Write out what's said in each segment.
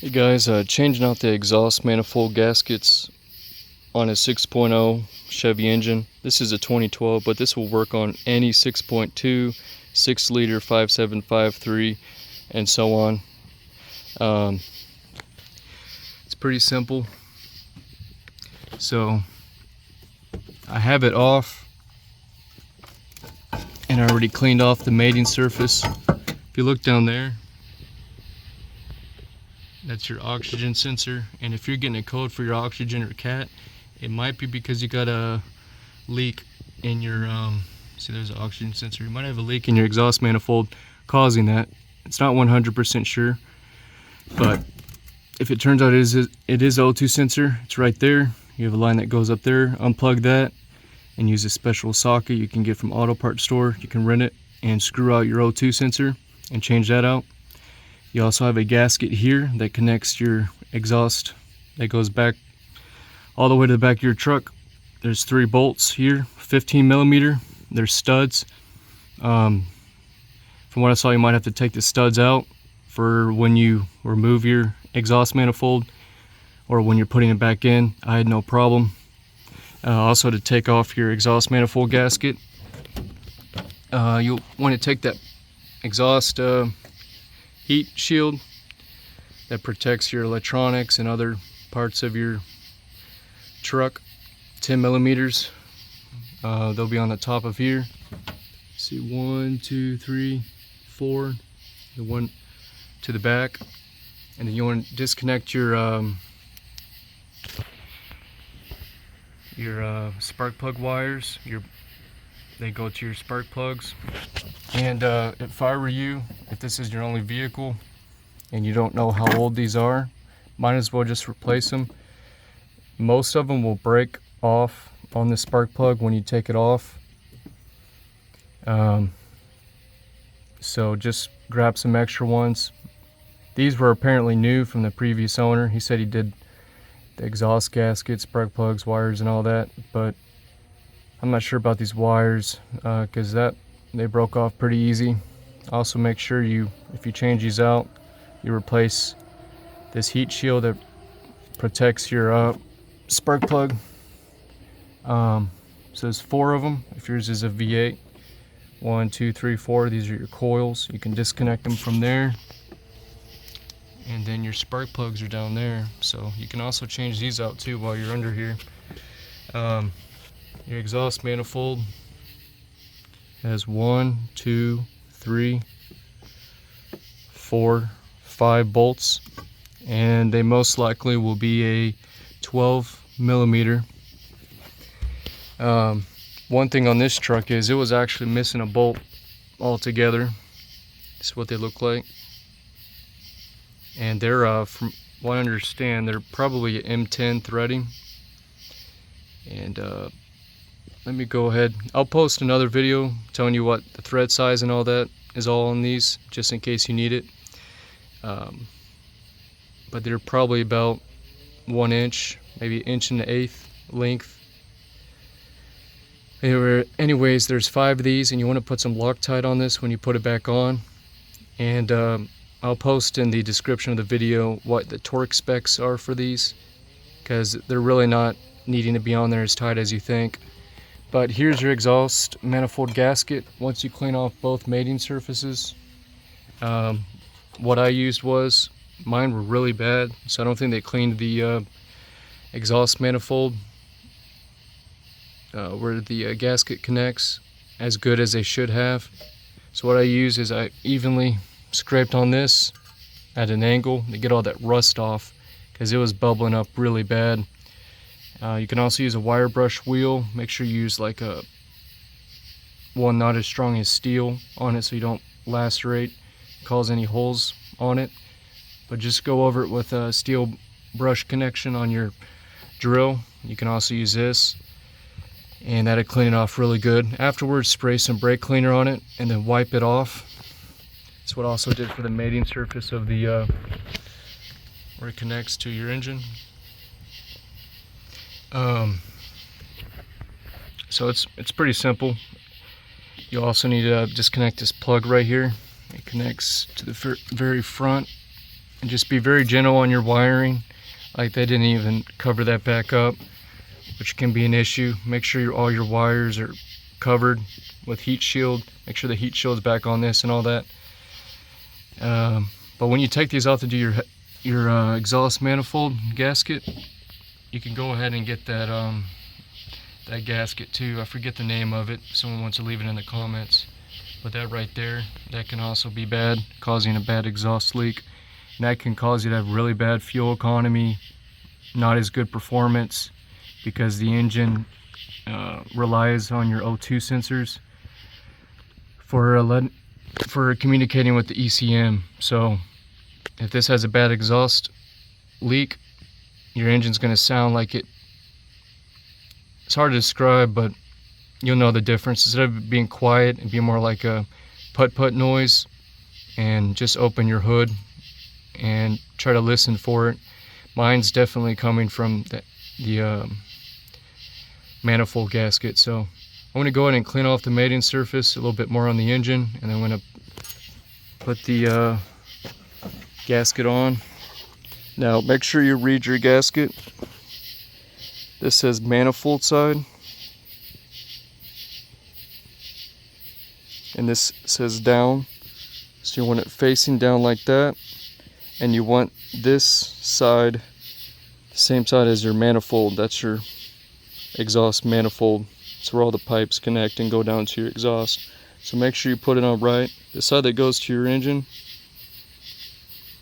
Hey guys, changing out the exhaust manifold gaskets on a 6.0 Chevy engine. This is a 2012, but this will work on any 6.2, 6 liter, 5753, and so on. It's pretty simple. So I have it off, and I already cleaned off the mating surface. If you look down there, that's your oxygen sensor, and if you're getting a code for your oxygen or cat, it might be because you got a leak in your see, there's an oxygen sensor. You might have a leak in your exhaust manifold causing that. It's not 100% sure, but if it turns out it is O2 sensor, it's right there. You have a line that goes up there. Unplug that and use a special socket you can get from auto parts store. You can rent it and screw out your O2 sensor and change that out. You also have a gasket here that connects your exhaust that goes back all the way to the back of your truck. There's 3 bolts here, 15 millimeter. There's studs. From what I saw, you might have to take the studs out for when you remove your exhaust manifold or when you're putting it back in. I had no problem. Also, to take off your exhaust manifold gasket, you'll want to take that exhaust heat shield that protects your electronics and other parts of your truck. 10 millimeters. They'll be on the top of here. See, 1, 2, 3, 4. The one to the back, and then you want to disconnect your spark plug wires. They go to your spark plugs. And if I were you, if this is your only vehicle and you don't know how old these are, might as well just replace them. Most of them will break off on the spark plug when you take it off. So just grab some extra ones. These were apparently new from the previous owner. He said he did the exhaust gasket, spark plugs, wires, and all that, but I'm not sure about these wires because they broke off pretty easy. Also, make sure if you change these out, you replace this heat shield that protects your spark plug. So there's 4 of them. If yours is a V8, 1, 2, 3, 4. These are your coils. You can disconnect them from there. And then your spark plugs are down there. So you can also change these out too while you're under here. Your exhaust manifold has 1, 2, 3, 4, 5 bolts, and they most likely will be a 12 millimeter. One thing on this truck is it was actually missing a bolt altogether. This is what they look like, and they're from what I understand, they're probably M10 threading. And let me go ahead, I'll post another video telling you what the thread size and all that is all on these, just in case you need it. But they're probably about 1 inch, maybe 1.125 length. Anyways, there's 5 of these, and you want to put some Loctite on this when you put it back on. And I'll post in the description of the video what the torque specs are for these, because they're really not needing to be on there as tight as you think. But here's your exhaust manifold gasket once you clean off both mating surfaces. What I used was, mine were really bad, so I don't think they cleaned the exhaust manifold where the gasket connects as good as they should have. So what I used is I evenly scraped on this at an angle to get all that rust off, because it was bubbling up really bad. You can also use a wire brush wheel. Make sure you use like one not as strong as steel on it so you don't lacerate, cause any holes on it. But just go over it with a steel brush connection on your drill. You can also use this, and that'll clean it off really good. Afterwards, spray some brake cleaner on it and then wipe it off. That's what I also did for the mating surface of the where it connects to your engine. So it's pretty simple. You also need to disconnect this plug right here. It connects to the very front and just be very gentle on your wiring. Like they didn't even cover that back up, which can be an issue. Make sure all your wires are covered with heat shield. Make sure the heat shield's back on this and all that. But when you take these out to do your exhaust manifold gasket, you can go ahead and get that that gasket too. I forget the name of it. If someone wants to leave it in the comments. But that right there, that can also be bad, causing a bad exhaust leak. And that can cause you to have really bad fuel economy, not as good performance, because the engine relies on your O2 sensors for communicating with the ECM. So if this has a bad exhaust leak, your engine's going to sound like it's hard to describe, but you'll know the difference. Instead of being quiet, it'd be more like a putt-putt noise. And just open your hood and try to listen for it. Mine's definitely coming from the manifold gasket. So I'm going to go ahead and clean off the mating surface a little bit more on the engine, and then I'm going to put the gasket on. Now make sure you read your gasket. This says manifold side, and this says down. So you want it facing down like that, and you want this side the same side as your manifold. That's your exhaust manifold. It's where all the pipes connect and go down to your exhaust. So make sure you put it on right. The side that goes to your engine,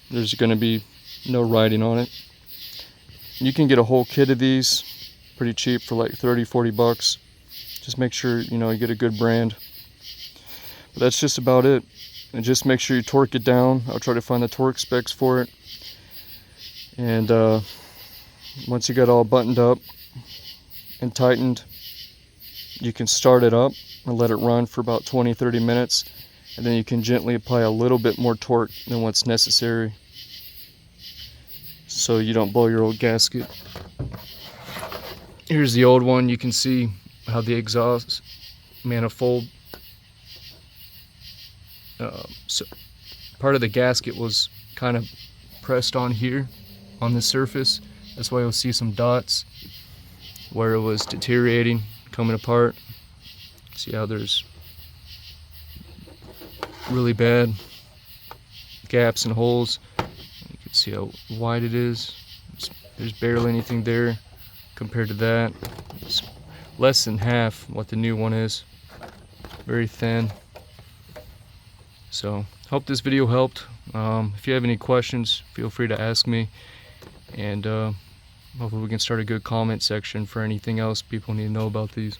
there's going to be no writing on it. You can get a whole kit of these pretty cheap for like 30-40 bucks. Just make sure you get a good brand. But that's just about it. And just make sure you torque it down. I'll try to find the torque specs for it. And once you got all buttoned up and tightened, you can start it up and let it run for about 20-30 minutes, and then you can gently apply a little bit more torque than what's necessary so you don't blow your old gasket. Here's the old one. You can see how the exhaust manifold, so part of the gasket was kind of pressed on here on the surface. That's why you'll see some dots where it was deteriorating, coming apart. See how there's really bad gaps and holes. You can see how wide it is. There's barely anything there compared to that. It's less than half what the new one is. Very thin. So hope this video helped. If you have any questions, feel free to ask me, and hopefully we can start a good comment section for anything else people need to know about these.